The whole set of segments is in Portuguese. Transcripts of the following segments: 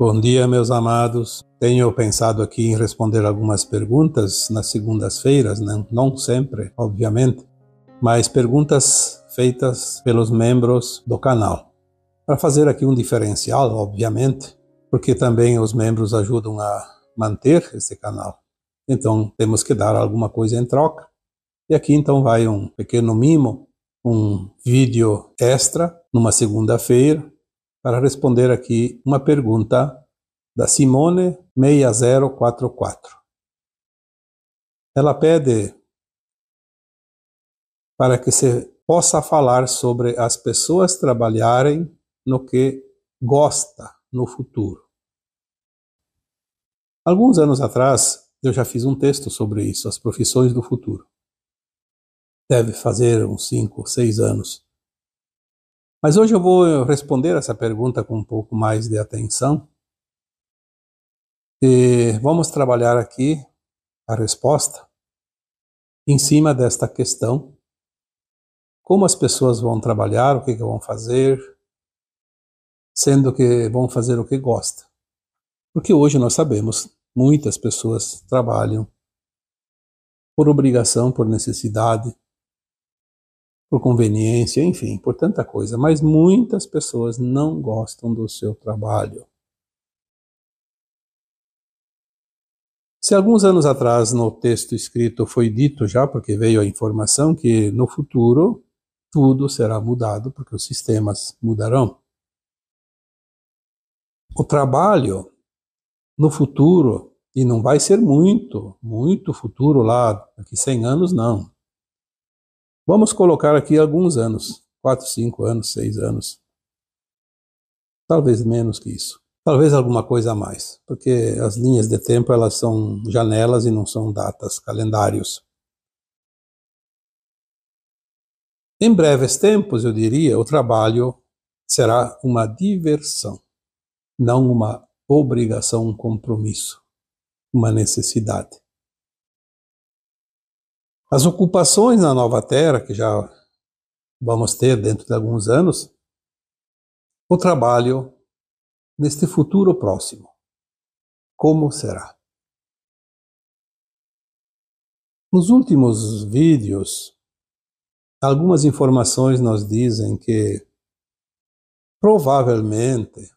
Bom dia, meus amados. Tenho pensado aqui em responder algumas perguntas nas segundas-feiras, não sempre, obviamente, mas perguntas feitas pelos membros do canal. Para fazer aqui um diferencial, obviamente, porque também os membros ajudam a manter esse canal. Então, temos que dar alguma coisa em troca. E aqui então vai um pequeno mimo, um vídeo extra, numa segunda-feira, para responder aqui uma pergunta da Simone 6044. Ela pede para que se possa falar sobre as pessoas trabalharem no que gosta no futuro. Alguns anos atrás, eu já fiz um texto sobre isso, as profissões do futuro. Deve fazer uns 5 ou 6 anos. Mas hoje eu vou responder essa pergunta com um pouco mais de atenção. E vamos trabalhar aqui a resposta em cima desta questão. Como as pessoas vão trabalhar, o que vão fazer, sendo que vão fazer o que gostam. Porque hoje nós sabemos, muitas pessoas trabalham por obrigação, por necessidade, por conveniência, enfim, por tanta coisa. Mas muitas pessoas não gostam do seu trabalho. Se alguns anos atrás no texto escrito foi dito já, porque veio a informação que no futuro tudo será mudado, porque os sistemas mudarão. O trabalho no futuro, e não vai ser muito futuro lá, daqui 100 anos não. Vamos colocar aqui alguns anos, 4, 5 anos, 6 anos. Talvez menos que isso. Talvez alguma coisa a mais, porque as linhas de tempo elas são janelas e não são datas, calendários. Em breves tempos, eu diria, o trabalho será uma diversão, não uma obrigação, um compromisso, uma necessidade. As ocupações na nova terra, que já vamos ter dentro de alguns anos, o trabalho neste futuro próximo, como será? Nos últimos vídeos, algumas informações nos dizem que, provavelmente,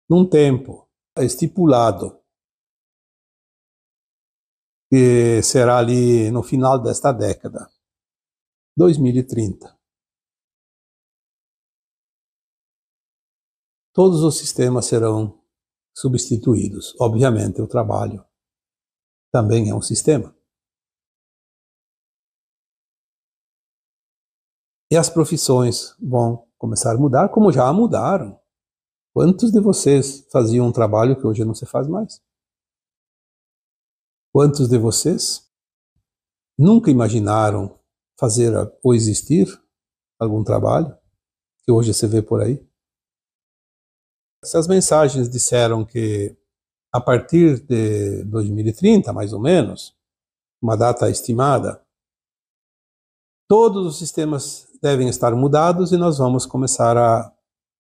num tempo estipulado, que será ali no final desta década, 2030, todos os sistemas serão substituídos. Obviamente, o trabalho também é um sistema. E as profissões vão começar a mudar, como já mudaram. Quantos de vocês faziam um trabalho que hoje não se faz mais? Quantos de vocês nunca imaginaram fazer ou existir algum trabalho que hoje se vê por aí? Essas mensagens disseram que a partir de 2030, mais ou menos, uma data estimada, todos os sistemas devem estar mudados e nós vamos começar a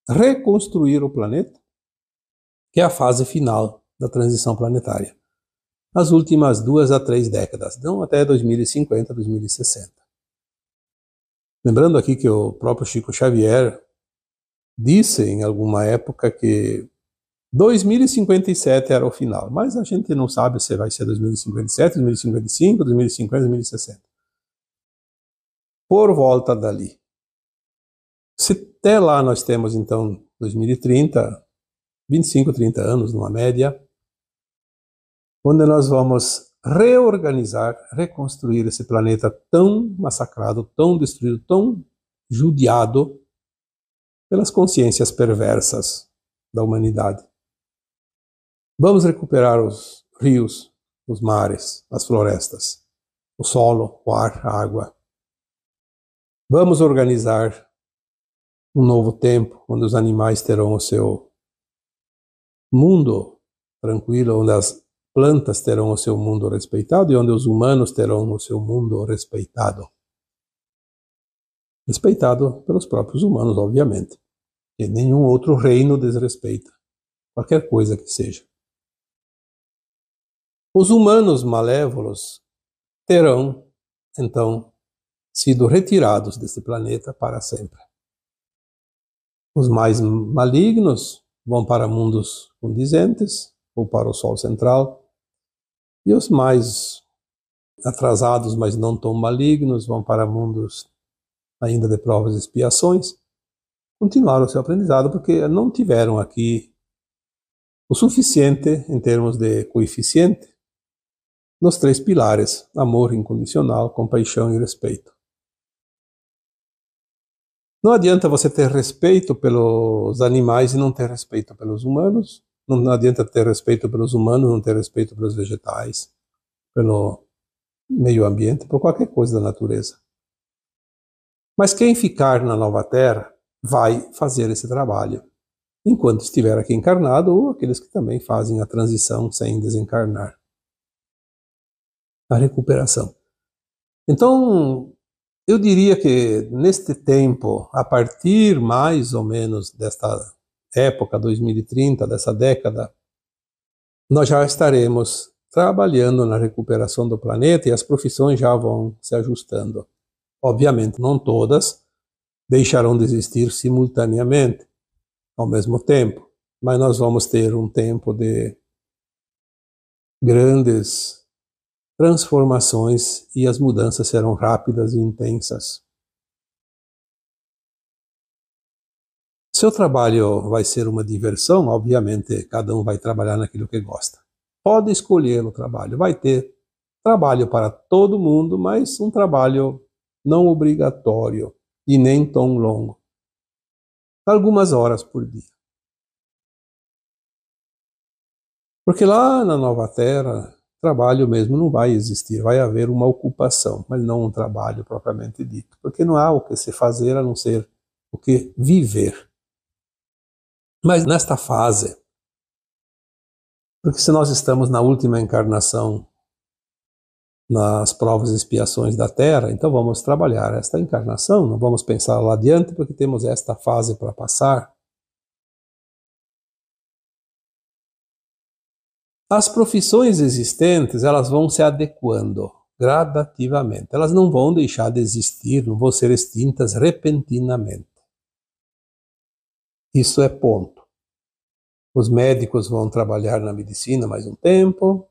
reconstruir o planeta, que é a fase final da transição planetária. Nas últimas 2 a 3 décadas, não até 2050, 2060. Lembrando aqui que o próprio Chico Xavier disse em alguma época que 2057 era o final, mas a gente não sabe se vai ser 2057, 2055, 2050, 2060. Por volta dali. Se até lá nós temos então 2030, 25, 30 anos numa média, onde nós vamos reorganizar, reconstruir esse planeta tão massacrado, tão destruído, tão judiado pelas consciências perversas da humanidade. Vamos recuperar os rios, os mares, as florestas, o solo, o ar, a água. Vamos organizar um novo tempo, onde os animais terão o seu mundo tranquilo, onde as plantas terão o seu mundo respeitado e onde os humanos terão o seu mundo respeitado. Respeitado pelos próprios humanos, obviamente. E nenhum outro reino desrespeita qualquer coisa que seja. Os humanos malévolos terão, então, sido retirados desse planeta para sempre. Os mais malignos vão para mundos condizentes, ou para o Sol central, e os mais atrasados, mas não tão malignos, vão para mundos ainda de provas e expiações, continuaram o seu aprendizado porque não tiveram aqui o suficiente em termos de coeficiente nos 3 pilares: amor incondicional, compaixão e respeito. Não adianta você ter respeito pelos animais e não ter respeito pelos humanos. Não adianta ter respeito pelos humanos e não ter respeito pelos vegetais, pelo meio ambiente, por qualquer coisa da natureza. Mas quem ficar na nova Terra vai fazer esse trabalho, enquanto estiver aqui encarnado, ou aqueles que também fazem a transição sem desencarnar. A recuperação. Então, eu diria que neste tempo, a partir mais ou menos desta época, 2030, dessa década, nós já estaremos trabalhando na recuperação do planeta e as profissões já vão se ajustando. Obviamente, não todas deixarão de existir simultaneamente, ao mesmo tempo, mas nós vamos ter um tempo de grandes transformações e as mudanças serão rápidas e intensas. Seu trabalho vai ser uma diversão, obviamente cada um vai trabalhar naquilo que gosta. Pode escolher o trabalho, vai ter trabalho para todo mundo, mas um trabalho não obrigatório e nem tão longo. Algumas horas por dia. Porque lá na Nova Terra, trabalho mesmo não vai existir, vai haver uma ocupação, mas não um trabalho propriamente dito, porque não há o que se fazer a não ser o que viver. Mas nesta fase, porque se nós estamos na última encarnação nas provas e expiações da Terra, então vamos trabalhar esta encarnação, não vamos pensar lá adiante porque temos esta fase para passar. As profissões existentes, elas vão se adequando gradativamente. Elas não vão deixar de existir, não vão ser extintas repentinamente. Isso é ponto. Os médicos vão trabalhar na medicina mais um tempo,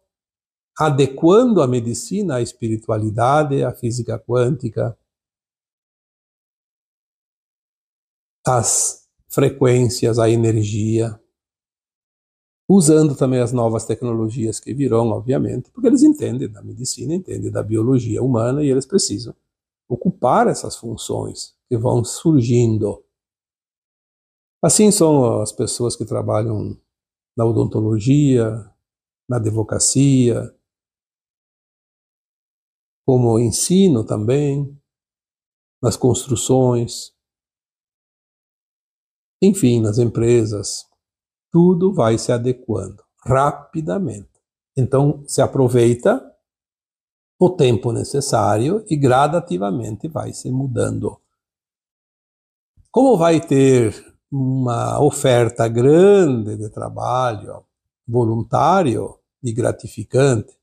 adequando a medicina à espiritualidade, à física quântica, às frequências, à energia, usando também as novas tecnologias que virão, obviamente, porque eles entendem da medicina, entendem da biologia humana e eles precisam ocupar essas funções que vão surgindo. Assim são as pessoas que trabalham na odontologia, na advocacia, como ensino também, nas construções, enfim, nas empresas. Tudo vai se adequando rapidamente. Então, se aproveita o tempo necessário e gradativamente vai se mudando. Como vai ter uma oferta grande de trabalho voluntário e gratificante,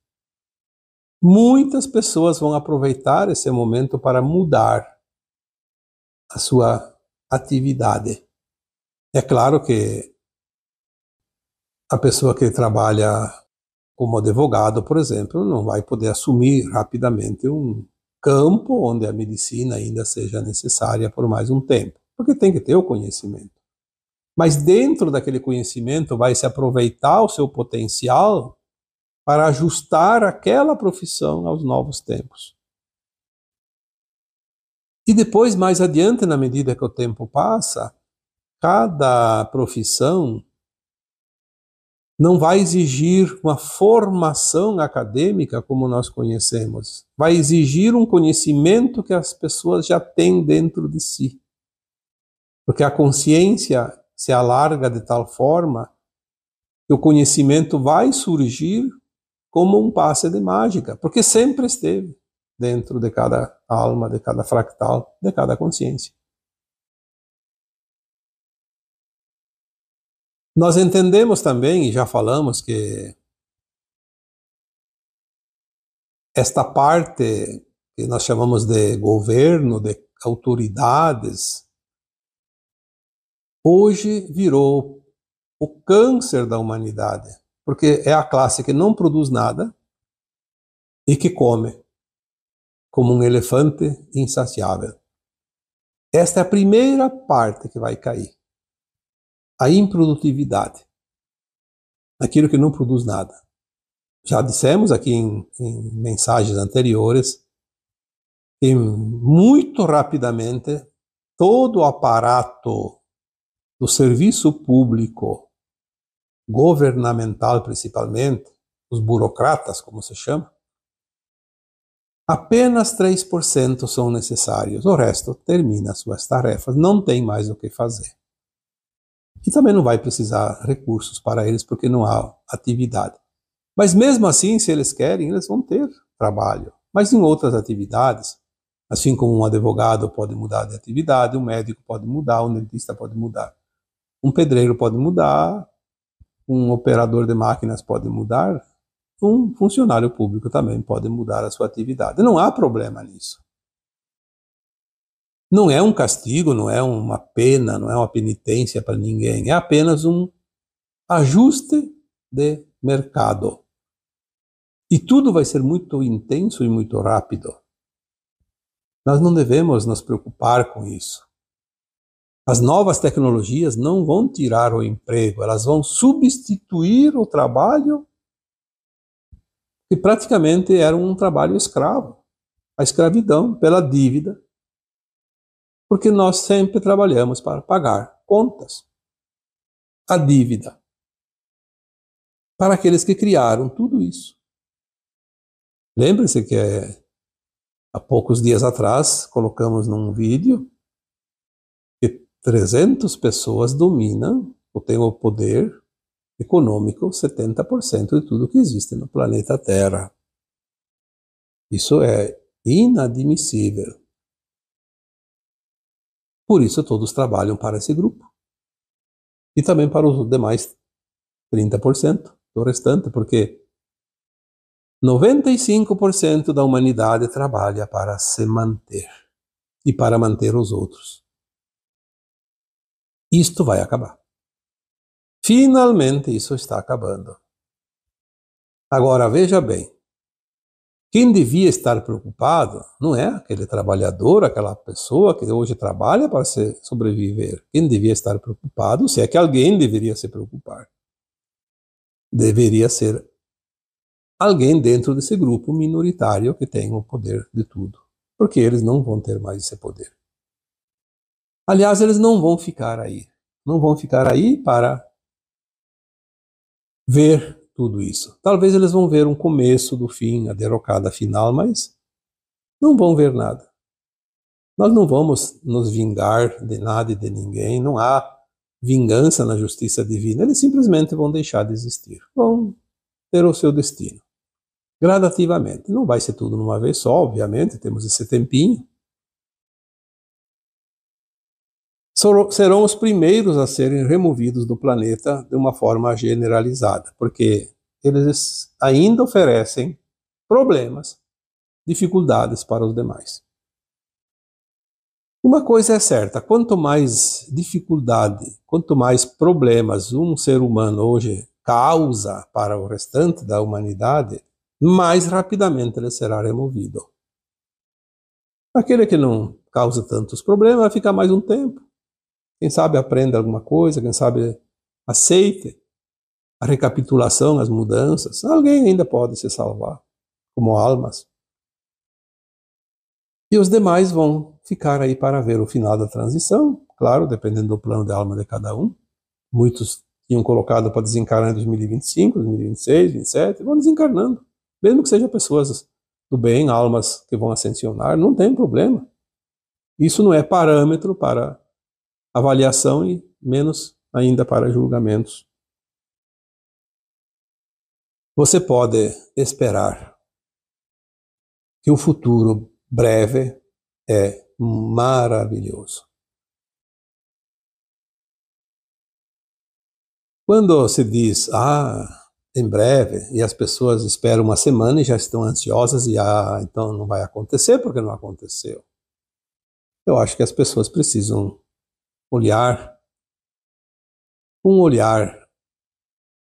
muitas pessoas vão aproveitar esse momento para mudar a sua atividade. É claro que a pessoa que trabalha como advogado, por exemplo, não vai poder assumir rapidamente um campo onde a medicina ainda seja necessária por mais um tempo, porque tem que ter o conhecimento. Mas dentro daquele conhecimento vai se aproveitar o seu potencial para ajustar aquela profissão aos novos tempos. E depois, mais adiante, na medida que o tempo passa, cada profissão não vai exigir uma formação acadêmica como nós conhecemos. Vai exigir um conhecimento que as pessoas já têm dentro de si. Porque a consciência se alarga de tal forma que o conhecimento vai surgir como um passe de mágica, porque sempre esteve dentro de cada alma, de cada fractal, de cada consciência. Nós entendemos também, e já falamos, que esta parte que nós chamamos de governo, de autoridades, hoje virou o câncer da humanidade, porque é a classe que não produz nada e que come como um elefante insaciável. Esta é a primeira parte que vai cair. A improdutividade. Aquilo que não produz nada. Já dissemos aqui em mensagens anteriores que muito rapidamente todo o aparato do serviço público, governamental principalmente, os burocratas, como se chama, apenas 3% são necessários. O resto termina suas tarefas, não tem mais o que fazer. E também não vai precisar recursos para eles, porque não há atividade. Mas mesmo assim, se eles querem, eles vão ter trabalho. Mas em outras atividades, assim como um advogado pode mudar de atividade, um médico pode mudar, um dentista pode mudar, um pedreiro pode mudar, um operador de máquinas pode mudar, um funcionário público também pode mudar a sua atividade. Não há problema nisso. Não é um castigo, não é uma pena, não é uma penitência para ninguém. É apenas um ajuste de mercado. E tudo vai ser muito intenso e muito rápido. Nós não devemos nos preocupar com isso. As novas tecnologias não vão tirar o emprego, elas vão substituir o trabalho que praticamente era um trabalho escravo. A escravidão pela dívida. Porque nós sempre trabalhamos para pagar contas. A dívida. Para aqueles que criaram tudo isso. Lembre-se que há poucos dias atrás colocamos num vídeo que 300 pessoas dominam ou têm o poder econômico 70% de tudo que existe no planeta Terra. Isso é inadmissível. Por isso todos trabalham para esse grupo. E também para os demais 30% do restante, porque 95% da humanidade trabalha para se manter e para manter os outros. Isto vai acabar. Finalmente isso está acabando. Agora veja bem, quem devia estar preocupado não é aquele trabalhador, aquela pessoa que hoje trabalha para sobreviver. Quem devia estar preocupado, se é que alguém deveria se preocupar, deveria ser alguém dentro desse grupo minoritário que tem o poder de tudo, porque eles não vão ter mais esse poder. Aliás, eles não vão ficar aí. Não vão ficar aí para ver tudo isso. Talvez eles vão ver um começo do fim, a derrocada final, mas não vão ver nada. Nós não vamos nos vingar de nada e de ninguém, não há vingança na justiça divina, eles simplesmente vão deixar de existir, vão ter o seu destino, gradativamente. Não vai ser tudo numa vez só, obviamente, temos esse tempinho. Serão os primeiros a serem removidos do planeta de uma forma generalizada, porque eles ainda oferecem problemas, dificuldades para os demais. Uma coisa é certa, quanto mais dificuldade, quanto mais problemas um ser humano hoje causa para o restante da humanidade, mais rapidamente ele será removido. Aquele que não causa tantos problemas vai ficar mais um tempo. Quem sabe aprenda alguma coisa, quem sabe aceite a recapitulação, as mudanças. Alguém ainda pode se salvar, como almas. E os demais vão ficar aí para ver o final da transição, claro, dependendo do plano de alma de cada um. Muitos tinham colocado para desencarnar em 2025, 2026, 2027, vão desencarnando. Mesmo que sejam pessoas do bem, almas que vão ascensionar, não tem problema. Isso não é parâmetro para avaliação e menos ainda para julgamentos. Você pode esperar que o futuro breve é maravilhoso. Quando se diz, em breve, e as pessoas esperam uma semana e já estão ansiosas e, então não vai acontecer porque não aconteceu. Eu acho que as pessoas precisam olhar, um olhar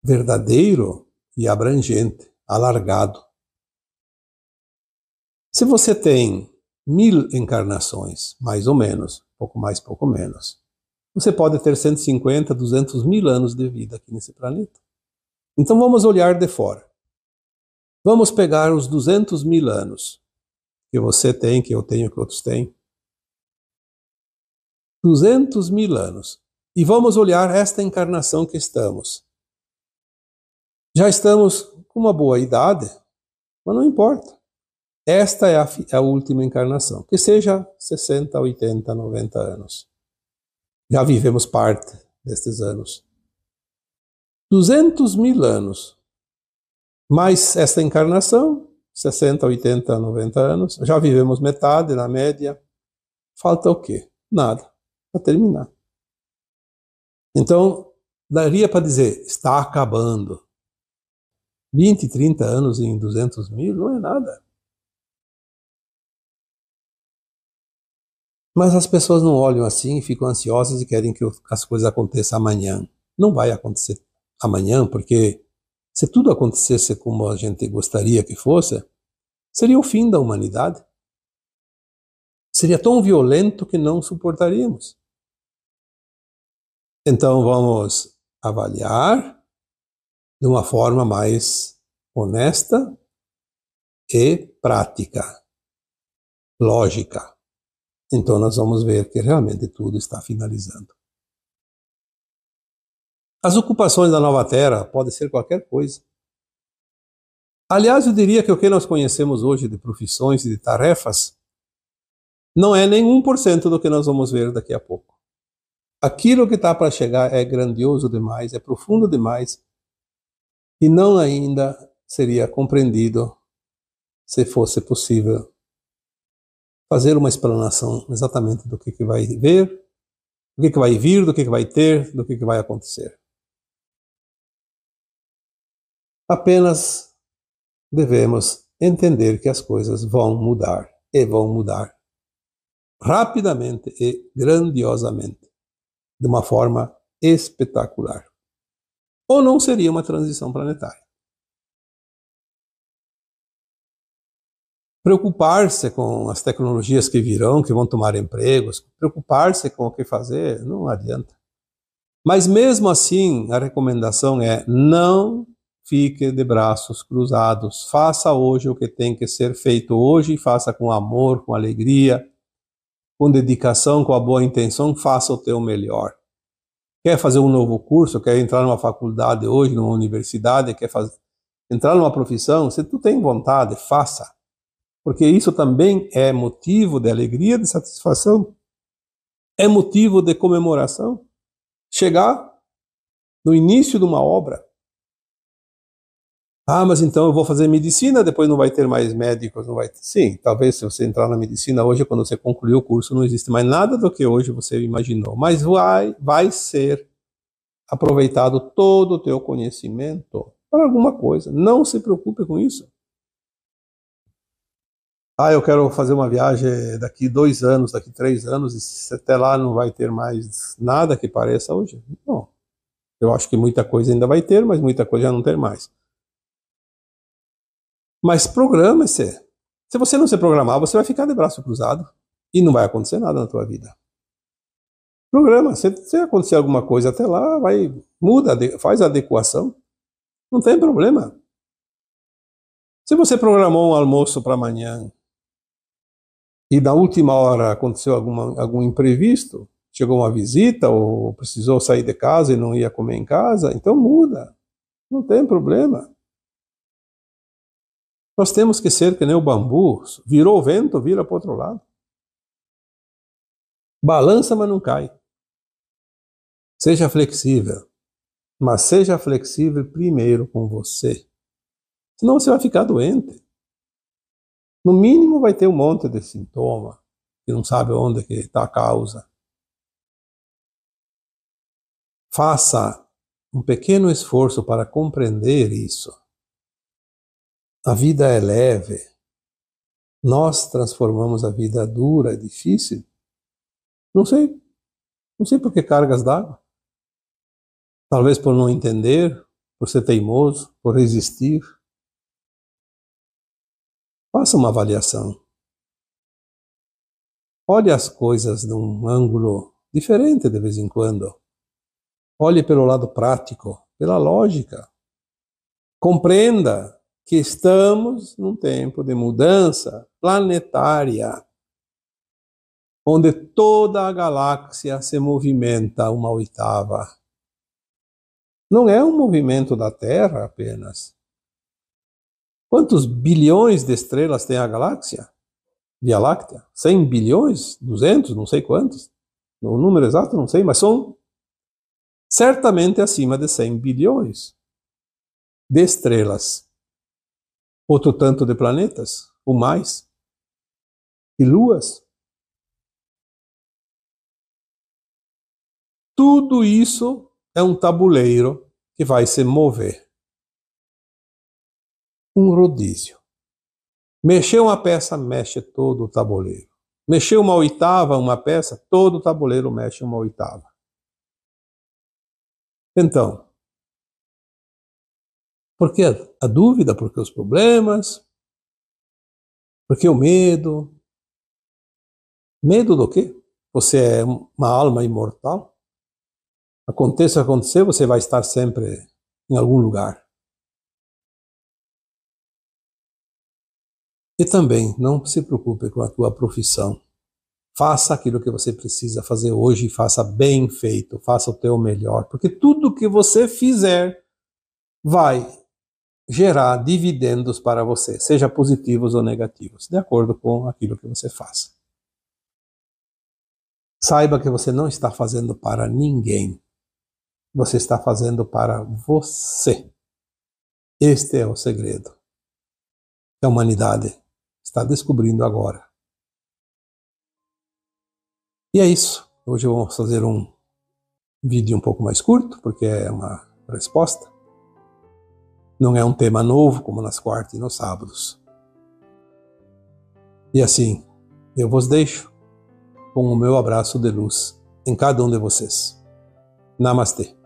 verdadeiro e abrangente, alargado. Se você tem 1000 encarnações, mais ou menos, pouco mais, pouco menos, você pode ter 150, 200 mil anos de vida aqui nesse planeta. Então vamos olhar de fora. Vamos pegar os 200 mil anos que você tem, que eu tenho, que outros têm. 200 mil anos. E vamos olhar esta encarnação que estamos. Já estamos com uma boa idade, mas não importa. Esta é a última encarnação. Que seja 60, 80, 90 anos. Já vivemos parte destes anos. 200 mil anos. Mais esta encarnação, 60, 80, 90 anos. Já vivemos metade, na média. Falta o quê? Nada. Para terminar. Então, daria para dizer, está acabando. 20, 30 anos em 200 mil não é nada. Mas as pessoas não olham assim, ficam ansiosas e querem que as coisas aconteçam amanhã. Não vai acontecer amanhã, porque se tudo acontecesse como a gente gostaria que fosse, seria o fim da humanidade. Seria tão violento que não suportaríamos. Então vamos avaliar de uma forma mais honesta e prática, lógica. Então nós vamos ver que realmente tudo está finalizando. As ocupações da nova Terra podem ser qualquer coisa. Aliás, eu diria que o que nós conhecemos hoje de profissões e de tarefas não é nem 1% do que nós vamos ver daqui a pouco. Aquilo que está para chegar é grandioso demais, é profundo demais, e não ainda seria compreendido se fosse possível fazer uma explanação exatamente do que vai ver, do que vai vir, do que vai ter, do que vai acontecer. Apenas devemos entender que as coisas vão mudar, e vão mudar rapidamente e grandiosamente, de uma forma espetacular. Ou não seria uma transição planetária. Preocupar-se com as tecnologias que virão, que vão tomar empregos, preocupar-se com o que fazer, não adianta. Mas mesmo assim, a recomendação é não fique de braços cruzados. Faça hoje o que tem que ser feito hoje, faça com amor, com alegria, com dedicação, com a boa intenção, faça o teu melhor. Quer fazer um novo curso, quer entrar numa faculdade hoje, numa universidade, quer entrar numa profissão, se tu tem vontade, faça. Porque isso também é motivo de alegria, de satisfação, é motivo de comemoração. Chegar no início de uma obra. Mas então eu vou fazer medicina, depois não vai ter mais médicos, não vai ter. Sim, talvez se você entrar na medicina hoje, quando você concluir o curso, não existe mais nada do que hoje você imaginou, mas vai ser aproveitado todo o teu conhecimento para alguma coisa. Não se preocupe com isso. Eu quero fazer uma viagem daqui 2 anos, daqui 3 anos, e se até lá não vai ter mais nada que pareça hoje. Não. Eu acho que muita coisa ainda vai ter, mas muita coisa já não ter mais. Mas programe-se. Se você não se programar, você vai ficar de braço cruzado e não vai acontecer nada na tua vida. Programa. Se acontecer alguma coisa até lá, muda, faz a adequação. Não tem problema. Se você programou um almoço para amanhã e na última hora aconteceu algum imprevisto, chegou uma visita ou precisou sair de casa e não ia comer em casa, então muda. Não tem problema. Nós temos que ser que nem o bambu, virou o vento, vira para o outro lado. Balança, mas não cai. Seja flexível, mas seja flexível primeiro com você. Senão você vai ficar doente. No mínimo vai ter um monte de sintoma, que não sabe onde que está a causa. Faça um pequeno esforço para compreender isso. A vida é leve. Nós transformamos a vida dura e difícil. Não sei por que cargas d'água. Talvez por não entender, por ser teimoso, por resistir. Faça uma avaliação. Olhe as coisas de um ângulo diferente de vez em quando. Olhe pelo lado prático, pela lógica. Compreenda que estamos num tempo de mudança planetária, onde toda a galáxia se movimenta uma oitava. Não é um movimento da Terra apenas. Quantos bilhões de estrelas tem a galáxia? Via Láctea? 100 bilhões? 200? Não sei quantos. O número exato não sei, mas são certamente acima de 100 bilhões de estrelas. Outro tanto de planetas, ou mais, e luas. Tudo isso é um tabuleiro que vai se mover. Um rodízio. Mexeu uma peça, mexe todo o tabuleiro. Mexeu uma oitava, uma peça, todo o tabuleiro mexe uma oitava. Então, por que a dúvida? Por que os problemas? Por que o medo? Medo do quê? Você é uma alma imortal? Aconteça o que acontecer, você vai estar sempre em algum lugar. E também, não se preocupe com a tua profissão. Faça aquilo que você precisa fazer hoje e faça bem feito, faça o teu melhor, porque tudo que você fizer vai gerar dividendos para você, seja positivos ou negativos, de acordo com aquilo que você faz. Saiba que você não está fazendo para ninguém, você está fazendo para você. Este é o segredo que a humanidade está descobrindo agora. E é isso. Hoje eu vou fazer um vídeo um pouco mais curto, porque é uma resposta. Não é um tema novo, como nas quartas e nos sábados. E assim, eu vos deixo com o meu abraço de luz em cada um de vocês. Namastê.